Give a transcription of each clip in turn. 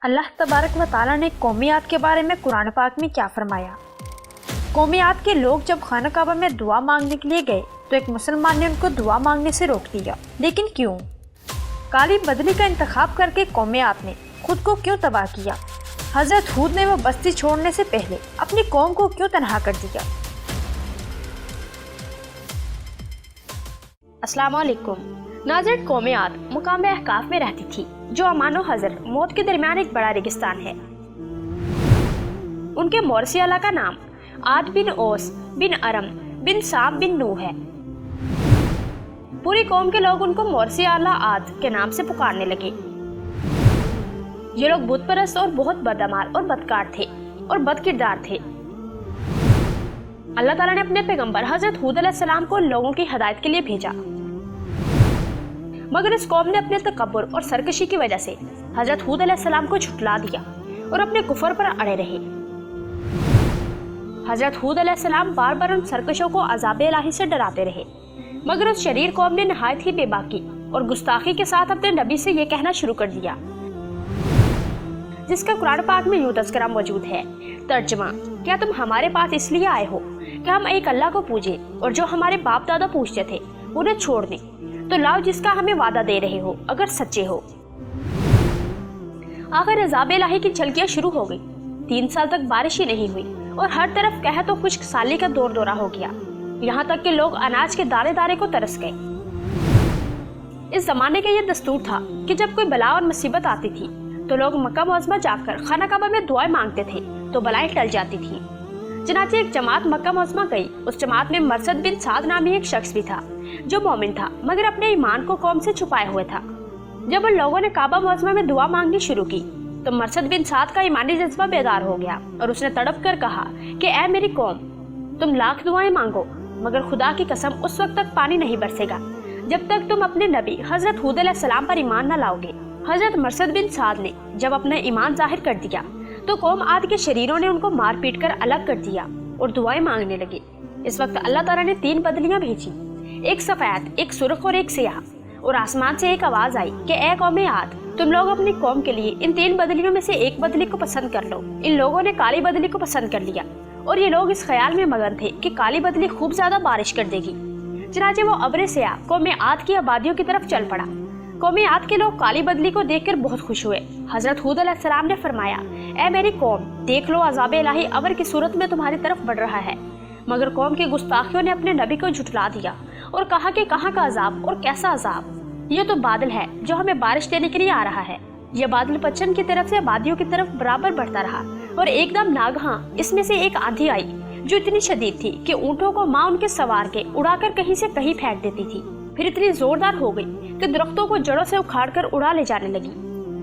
अल्लाह तबारक व ताला ने कौमियत के बारे में कुरान पाक में क्या फरमाया। कौमियत के लोग जब खाना काबा में दुआ मांगने के लिए गए तो एक मुसलमान ने उनको दुआ मांगने से रोक दिया। लेकिन क्यों? काली बदली का इंतखाब करके कौमियत ने खुद को क्यों तबाह किया? हजरत हूद ने वो बस्ती छोड़ने से पहले अपनी कौम को क्यों तनहा कर दिया? अस्सलाम वालेकुम नाज़रीन, कौमियत मुकाम अहकाफ में रहती थी जो अमान और हजर मौत के दरमियान एक बड़ा रेगिस्तान है। उनके मोरसी अला का नाम आद बिन ओस बिन अरम बिन साम बिन नू है। पूरी कौम के लोग उनको मोरसी अला आद के नाम से पुकारने लगे। ये लोग बुत परस्त और बहुत बदअमाल और बदकार थे और बदकिरदार थे। अल्लाह ताला ने अपने पैगंबर हजरत हूद अलैहिस्सलाम को लोगों की हिदायत के लिए भेजा, मगर इस कौम ने अपने तकब्बुर और सरकशी की वजह से हजरत हूद अलैहिस्सलाम को झुठला दिया और अपने कुफर पर अड़े रहे। हजरत हूद अलैहिस्सलाम बार बार उन सरकशों को अज़ाब इलाही से डराते रहे, मगर उस शरीर कौम ने नहायत ही बेबाकी और गुस्ताखी के साथ अपने नबी से ये कहना शुरू कर दिया, जिसका कुरान पाक में यूं तज़किरा मौजूद है। तर्जुमा: क्या तुम हमारे पास इसलिए आए हो कि हम एक अल्लाह को पूजे और जो हमारे बाप दादा पूछते थे उन्हें छोड़ दें? तो लाओ जिसका हमें वादा दे रहे हो अगर सच्चे हो। आखिर अज़ाब इलाही की झलकियां शुरू हो गई। 3 साल तक बारिश ही नहीं हुई और हर तरफ कह तो खुश्क साली का दौर दौरा हो गया। यहाँ तक कि लोग अनाज के दाने दाने को तरस गए। इस जमाने का यह दस्तूर था कि जब कोई बला और मुसीबत आती थी तो लोग मक्का मुअज़्ज़मा जाकर खाना काबा में दुआएं मांगते थे तो बलाएं टल जाती थी। चनाचे एक जमात मक्का मुअज़्ज़मा गई। उस जमात में मरसद बिन साद नामी एक शख्स भी था जो मोमिन था, मगर अपने ईमान को कौम से छुपाए हुए था। जब उन लोगों ने काबा मुअज़्ज़मा में दुआ मांगनी शुरू की तो मरसद बिन साद का ईमानी जज्बा बेदार हो गया और उसने तड़प कर कहा कि ऐ मेरी कौम, तुम लाख दुआएं मांगो मगर खुदा की कसम उस वक्त तक पानी नहीं बरसेगा जब तक तुम अपने नबी हजरत हूद अलैहिस्सलाम पर ईमान न लाओगे। हजरत मरसद बिन साद ने जब अपना ईमान जाहिर कर दिया तो कौम आद के शरीरों ने उनको मार पीट कर अलग कर दिया और दुआएं मांगने लगे। इस वक्त अल्लाह ताला ने 3 बदलियां भेजी, एक सफेद, एक सुर्ख और एक सियाह, और आसमान से एक आवाज आई कि ए कौम आद, तुम लोग अपनी कौम के लिए इन 3 बदलियों में से एक बदली को पसंद कर लो। इन लोगों ने काली बदली को पसंद कर लिया और ये लोग इस ख्याल में मगन थे कि काली बदली खूब ज्यादा बारिश कर देगी। चनाचे वो अब्र सियाह कौम आद की आबादियों की तरफ चल पड़ा। कौम आद के लोग काली बदली को देखकर बहुत खुश हुए। हजरत हूद अलैहिस्सलाम ने फरमाया, ए मेरी कौम, देख लो अज़ाब इलाही अब्र की सूरत में तुम्हारी तरफ बढ़ रहा है। मगर कौम के गुस्ताखियों ने अपने नबी को झुठला दिया और कहा कि कहाँ का अजाब और कैसा अजाब, ये तो बादल है जो हमें बारिश देने के लिए आ रहा है। यह बादल पश्चिम की तरफ से आबादियों की तरफ बराबर बढ़ता रहा और एकदम नागहां इसमें से एक आंधी आई जो इतनी शदीद थी कि ऊँटों को माँ उनके सवार के उड़ाकर कहीं से कहीं फेंक देती थी। फिर इतनी जोरदार हो गई कि दरख्तों को जड़ों से उखाड़कर उड़ा ले जाने लगी।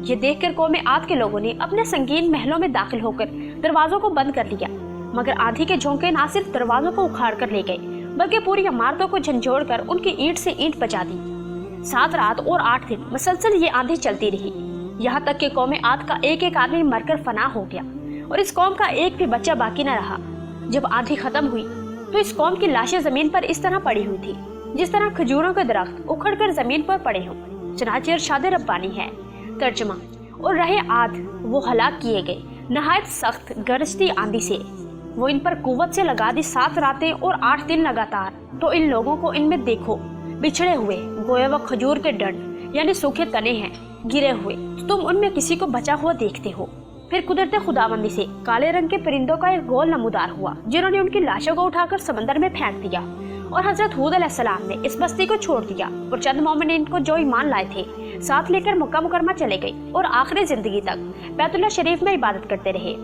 ये देखकर कौम आद के लोगों ने अपने संगीन महलों में दाखिल होकर दरवाजों को बंद कर लिया, मगर आंधी के झोंके न सिर्फ दरवाजों को उखाड़ कर ले गए बल्कि पूरी इमारतों को झंझोड़ कर उनकी ईंट से ईंट बचा दी। 7 रात और 8 दिन मुसलसल ये आंधी चलती रही, यहाँ तक कि कौम आद का एक एक आदमी मरकर फना हो गया और इस कौम का एक भी बच्चा बाकी न रहा। जब आंधी खत्म हुई तो इस कौम की लाशें जमीन पर इस तरह पड़ी हुई थी जिस तरह खजूरों के दरख्त उखड़कर जमीन पर पड़े हों। चनाचे इरशाद रब्बानी है। तर्जुमा: और रहे आद वो हलाक किए गए नहायत सख्त गरजती आंधी से। वो इन पर कुव्वत से लगा दी 7 रातें और 8 दिन लगातार। तो इन लोगों को इनमें देखो बिछड़े हुए, गोया व खजूर के डंड यानी सूखे तने हैं गिरे हुए, तो तुम उनमें किसी को बचा हुआ देखते हो। फिर कुदरत खुदाबंदी से काले रंग के परिंदों का एक गोल नमूदार हुआ जिन्होंने उनकी लाशों को उठाकर समंदर में फेंक दिया और हजरत हूद अलैहिस्सलाम ने इस बस्ती को छोड़ दिया और चंद मोमिनीन को जो ईमान लाए थे साथ लेकर मक्का मुकरमा चले गए और आखिरी जिंदगी तक बैतुल्लाह शरीफ में इबादत करते रहे।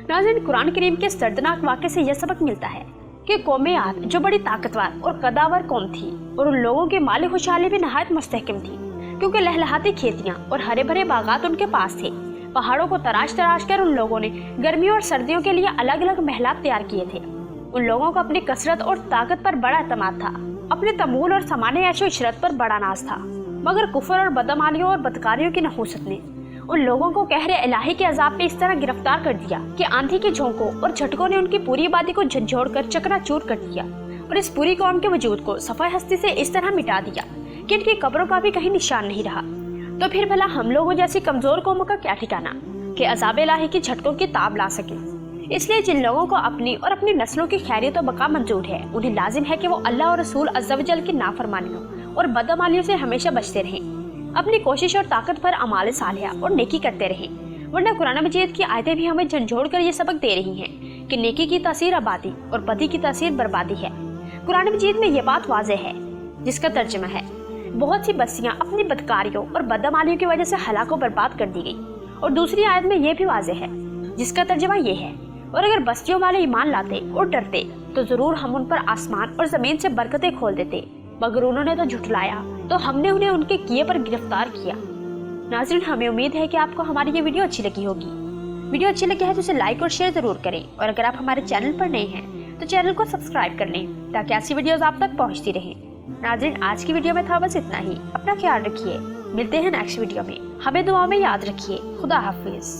नाज़रीन, कुरान करीम के इस दर्दनाक वाक़े से यह सबक मिलता है कि कौम आद जो बड़ी ताकतवर और कदावर कौम थी और उन लोगों की माली खुशहाली भी नहायत मुस्तहकम थी, क्योंकि लहलहाती खेतियाँ और हरे भरे बागात उनके पास थे। पहाड़ों को तराश तराश कर उन लोगों ने गर्मियों और सर्दियों के लिए अलग अलग महलात तैयार किए थे। उन लोगों को अपनी कसरत और ताकत पर बड़ा एतमाद था, अपने तमूल और समाने ऐशो इशरत पर बड़ा नाज था। मगर कुफर और बदमालियों और बदकारियों की नहूसत ने उन लोगों को कहरे इलाही के अजाब पे इस तरह गिरफ्तार कर दिया कि आंधी के झोंकों और झटकों ने उनकी पूरी आबादी को झंझोड़ कर चकनाचूर कर दिया और इस पूरी कौम के वजूद को सफाई हस्ती से इस तरह मिटा दिया कि इनकी कब्रों का भी कहीं निशान नहीं रहा। तो फिर भला हम लोगों जैसी कमजोर कौमों का क्या ठिकाना? कि अज़ाब इलाही की झटकों की ताब ला सके। इसलिए जिन लोगों को अपनी और अपनी नस्लों की खैरियत और बका मंजूर है, उन्हें लाजिम है कि वो अल्लाह और रसूल अज़्ज़ा व जल की नाफरमानियों और बदअमालियों से हमेशा बचते रहें, अपनी कोशिश और ताकत पर अमाल सालिहा और नेकी करते रहें। वरना कुरान मजीद की आयतें भी हमें झंझोड़ कर ये सबक दे रही हैं कि नेकी की तासीर आबादी और बदी की तासीर बर्बादी है। कुरान मजीद में ये बात वाज़ेह है, जिसका तर्जुमा है, बहुत सी बस्तियां अपनी बदकारियों और बदअमालियों की वजह से हलाक और बर्बाद कर दी गई। और दूसरी आयत में ये भी वाज़ेह है, जिसका तर्जुमा ये है, और अगर बस्तियों वाले ईमान लाते और डरते तो जरूर हम उन पर आसमान और जमीन से बरकतें खोल देते, मगर उन्होंने तो झुठलाया तो हमने उन्हें उनके किए पर गिरफ्तार किया। नाज़रीन, हमें उम्मीद है कि आपको हमारी ये वीडियो अच्छी लगी होगी। वीडियो अच्छी लगी है तो इसे लाइक और शेयर जरूर करें, और अगर आप हमारे चैनल पर नए हैं तो चैनल को सब्सक्राइब कर लें ताकि ऐसी वीडियोस आप तक पहुंचती रहें। नाज़रीन, आज की वीडियो में था बस इतना ही। अपना ख्याल रखिए, मिलते हैं नेक्स्ट वीडियो में। हमें दुआ में याद रखिए। खुदा हाफिज।